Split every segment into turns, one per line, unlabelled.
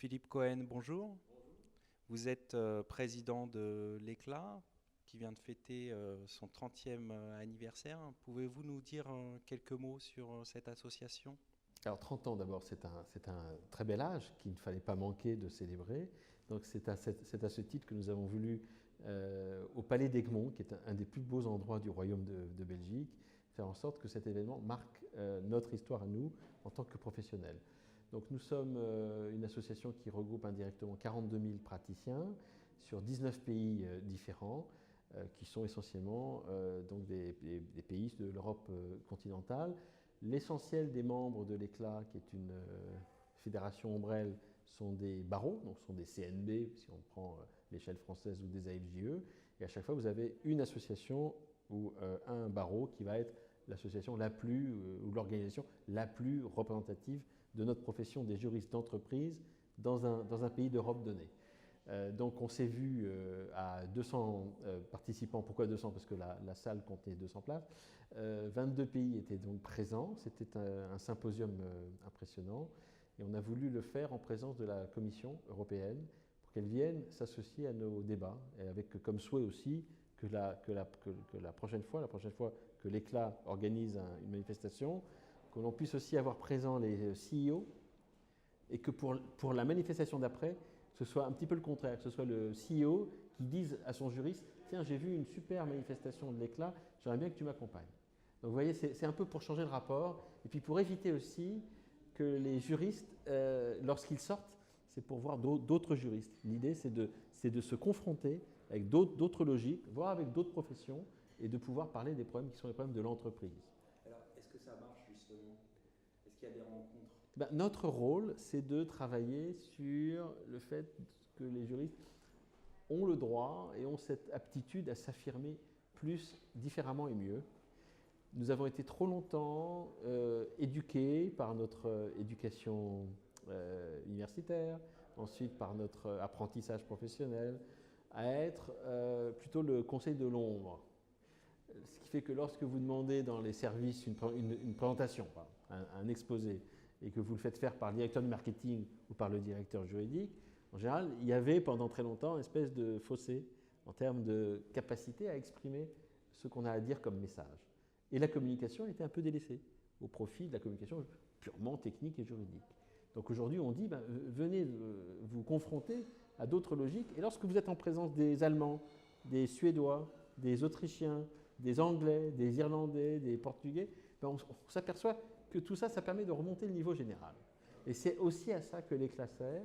Philippe Cohen, bonjour. Vous êtes président de l'Éclat qui vient de fêter son 30e anniversaire. Pouvez-vous nous dire quelques mots sur cette association?
Alors 30 ans d'abord, c'est un très bel âge qu'il ne fallait pas manquer de célébrer. Donc c'est à ce titre que nous avons voulu, au Palais d'Egmont, qui est un des plus beaux endroits du Royaume de Belgique, faire en sorte que cet événement marque notre histoire à nous en tant que professionnels. Donc nous sommes une association qui regroupe indirectement 42 000 praticiens sur 19 pays différents, qui sont essentiellement donc des pays de l'Europe continentale. L'essentiel des membres de l'Éclat, qui est une fédération ombrelle, sont des barreaux, donc sont des CNB, si on prend l'échelle française, ou des AFJE. Et à chaque fois, vous avez une association ou un barreau qui va être l'association la plus, ou l'organisation la plus représentative de notre profession des juristes d'entreprise dans un pays d'Europe donné. Donc on s'est vu à 200 participants. Pourquoi 200? Parce que la salle contenait 200 places. 22 pays étaient donc présents. C'était un symposium impressionnant. Et on a voulu le faire en présence de la Commission européenne pour qu'elle vienne s'associer à nos débats, et avec comme souhait aussi que la prochaine fois que l'Éclat organise une manifestation, que l'on puisse aussi avoir présent les CEO, et que pour la manifestation d'après, ce soit un petit peu le contraire, que ce soit le CEO qui dise à son juriste: tiens, j'ai vu une super manifestation de l'Éclat, j'aimerais bien que tu m'accompagnes. Donc vous voyez, c'est un peu pour changer le rapport, et puis pour éviter aussi que les juristes, lorsqu'ils sortent, c'est pour voir d'autres juristes. L'idée, c'est de se confronter avec d'autres logiques, voire avec d'autres professions, et de pouvoir parler des problèmes qui sont les problèmes de l'entreprise.
Alors, est-ce que ça marche justement? Est-ce qu'il y a des rencontres?
Ben, notre rôle, c'est de travailler sur le fait que les juristes ont le droit et ont cette aptitude à s'affirmer plus, différemment et mieux. Nous avons été trop longtemps éduqués par notre éducation universitaire, ensuite par notre apprentissage professionnel, à être plutôt le conseil de l'ombre. Ce qui fait que lorsque vous demandez dans les services une présentation, un exposé, et que vous le faites faire par le directeur du marketing ou par le directeur juridique, en général, il y avait pendant très longtemps une espèce de fossé en termes de capacité à exprimer ce qu'on a à dire comme message. Et la communication était un peu délaissée au profit de la communication purement technique et juridique. Donc aujourd'hui, on dit, venez vous confronter à d'autres logiques. Et lorsque vous êtes en présence des Allemands, des Suédois, des Autrichiens, des Anglais, des Irlandais, des Portugais, on s'aperçoit que tout ça, ça permet de remonter le niveau général. Et c'est aussi à ça que l'Éclat sert.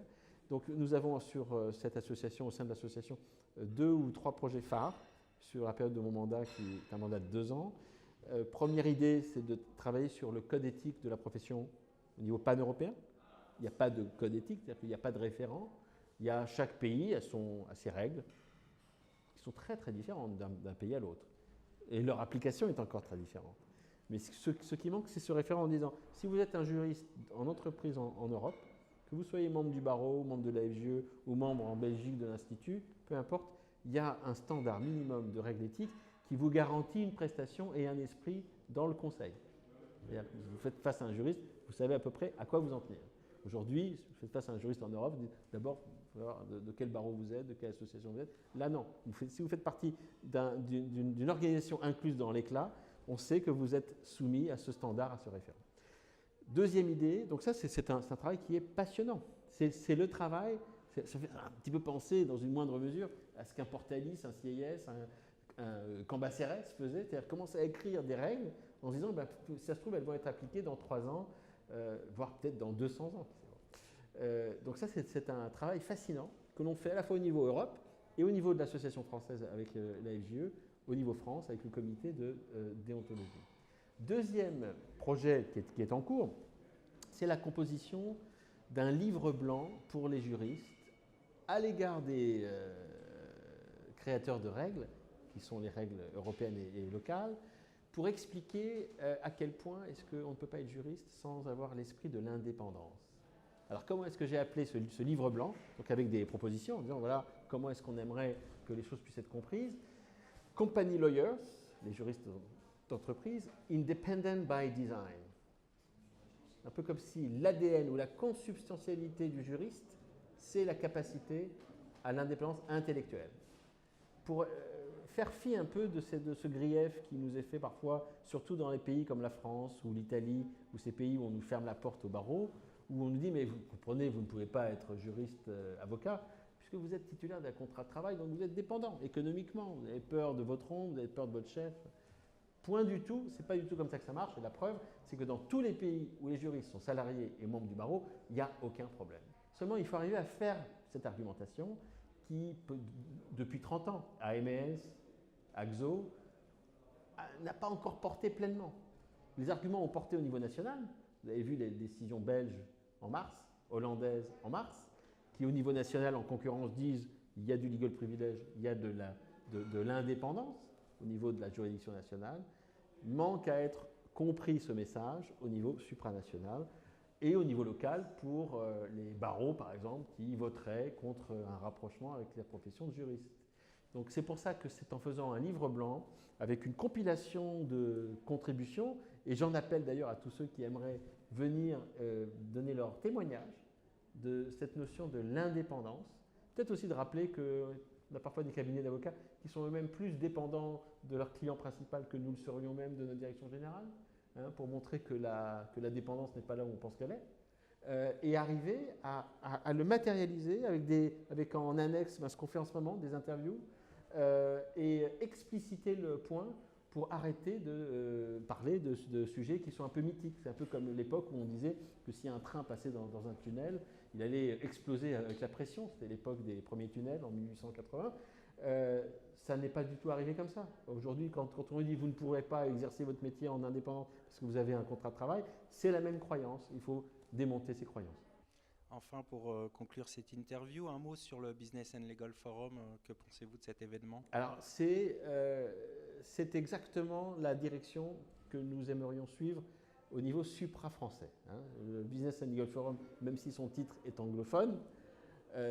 Donc nous avons sur cette association, au sein de l'association, 2 ou 3 projets phares sur la période de mon mandat, qui est un mandat de 2 ans. Première idée, c'est de travailler sur le code éthique de la profession au niveau pan-européen. Il n'y a pas de code éthique, c'est-à-dire qu'il n'y a pas de référent. Chaque pays a ses règles, qui sont très très différentes d'un pays à l'autre. Et leur application est encore très différente. Mais ce qui manque, c'est ce référent en disant, si vous êtes un juriste en entreprise en Europe, que vous soyez membre du barreau, membre de la FGE ou membre en Belgique de l'Institut, peu importe, il y a un standard minimum de règles éthiques qui vous garantit une prestation et un esprit dans le conseil. Vous faites face à un juriste, vous savez à peu près à quoi vous en tenir. Aujourd'hui, si vous faites face à un juriste en Europe, vous dites d'abord de quel barreau vous êtes, de quelle association vous êtes. Là, non. Si vous faites partie d'une organisation incluse dans l'Éclat, on sait que vous êtes soumis à ce standard, à ce référent. Deuxième idée, donc ça, c'est un travail qui est passionnant. C'est le travail, ça fait un petit peu penser, dans une moindre mesure, à ce qu'un Portalis, un CIS, un Cambacérès faisait, c'est-à-dire commencer à écrire des règles en se disant, si ça se trouve, elles vont être appliquées dans 3 ans, voire peut-être dans 200 ans. Donc ça, c'est un travail fascinant que l'on fait à la fois au niveau Europe et au niveau de l'association française avec la FGE, au niveau France avec le comité de déontologie. Deuxième projet qui est en cours, c'est la composition d'un livre blanc pour les juristes à l'égard des créateurs de règles, qui sont les règles européennes et locales, pour expliquer à quel point est-ce qu'on ne peut pas être juriste sans avoir l'esprit de l'indépendance. Alors comment est-ce que j'ai appelé ce livre blanc, donc avec des propositions, en disant voilà comment est-ce qu'on aimerait que les choses puissent être comprises. Company lawyers, les juristes d'entreprise, independent by design. Un peu comme si l'ADN ou la consubstantialité du juriste c'est la capacité à l'indépendance intellectuelle. Pour faire fi un peu de ce grief qui nous est fait parfois, surtout dans les pays comme la France ou l'Italie, ou ces pays où on nous ferme la porte au barreau, où on nous dit mais vous comprenez, vous ne pouvez pas être juriste, avocat, puisque vous êtes titulaire d'un contrat de travail, donc vous êtes dépendant économiquement, vous avez peur de votre ombre, vous avez peur de votre chef. Point du tout, c'est pas du tout comme ça que ça marche, et la preuve, c'est que dans tous les pays où les juristes sont salariés et membres du barreau, il n'y a aucun problème. Seulement, il faut arriver à faire cette argumentation qui, depuis 30 ans, AMS, AXO, n'a pas encore porté pleinement. Les arguments ont porté au niveau national. Vous avez vu les décisions belges en mars, hollandaises en mars, qui au niveau national, en concurrence, disent il y a du legal privilege, il y a de l'indépendance au niveau de la juridiction nationale. Manque à être compris ce message au niveau supranational et au niveau local pour les barreaux, par exemple, qui voteraient contre un rapprochement avec la profession de juriste. Donc c'est pour ça que c'est en faisant un livre blanc, avec une compilation de contributions, et j'en appelle d'ailleurs à tous ceux qui aimeraient venir donner leur témoignage de cette notion de l'indépendance. Peut-être aussi de rappeler qu'on a parfois des cabinets d'avocats qui sont eux-mêmes plus dépendants de leur client principal que nous le serions même de notre direction générale, hein, pour montrer que la dépendance n'est pas là où on pense qu'elle est, et arriver à le matérialiser avec en annexe ce qu'on fait en ce moment, des interviews, et expliciter le point pour arrêter de parler de sujets qui sont un peu mythiques. C'est un peu comme l'époque où on disait que si un train passait dans un tunnel, il allait exploser avec la pression. C'était l'époque des premiers tunnels en 1880. Ça n'est pas du tout arrivé comme ça. Aujourd'hui, quand on dit vous ne pourrez pas exercer votre métier en indépendant parce que vous avez un contrat de travail, c'est la même croyance. Il faut démonter ces croyances.
Enfin, pour conclure cette interview, un mot sur le Business and Legal Forum. Que pensez-vous de cet événement?
Alors, c'est exactement la direction que nous aimerions suivre au niveau supra-français. Hein. Le Business and Legal Forum, même si son titre est anglophone,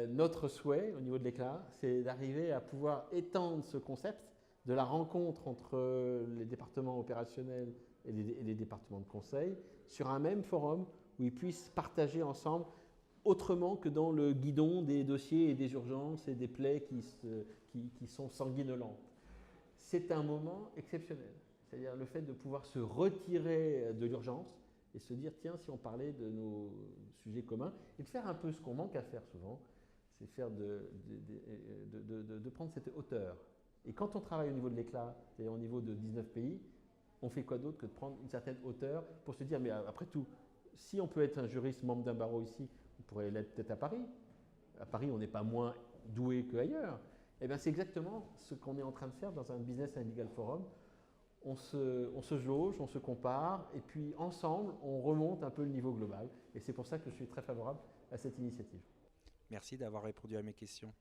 notre souhait au niveau de l'Éclat, c'est d'arriver à pouvoir étendre ce concept de la rencontre entre les départements opérationnels et les départements de conseil sur un même forum où ils puissent partager ensemble autrement que dans le guidon des dossiers et des urgences et des plaies qui sont sanguinolentes. C'est un moment exceptionnel. C'est-à-dire le fait de pouvoir se retirer de l'urgence et se dire, tiens, si on parlait de nos sujets communs, et de faire un peu ce qu'on manque à faire souvent, c'est faire de prendre cette hauteur. Et quand on travaille au niveau de l'Éclat, c'est-à-dire au niveau de 19 pays, on fait quoi d'autre que de prendre une certaine hauteur pour se dire, mais après tout, si on peut être un juriste membre d'un barreau ici, on pourrait l'être peut-être à Paris. À Paris, on n'est pas moins doué qu'ailleurs. Eh bien, c'est exactement ce qu'on est en train de faire dans un Business and Legal Forum. On se jauge, on se compare, et puis ensemble, on remonte un peu le niveau global. Et c'est pour ça que je suis très favorable à cette initiative.
Merci d'avoir répondu à mes questions.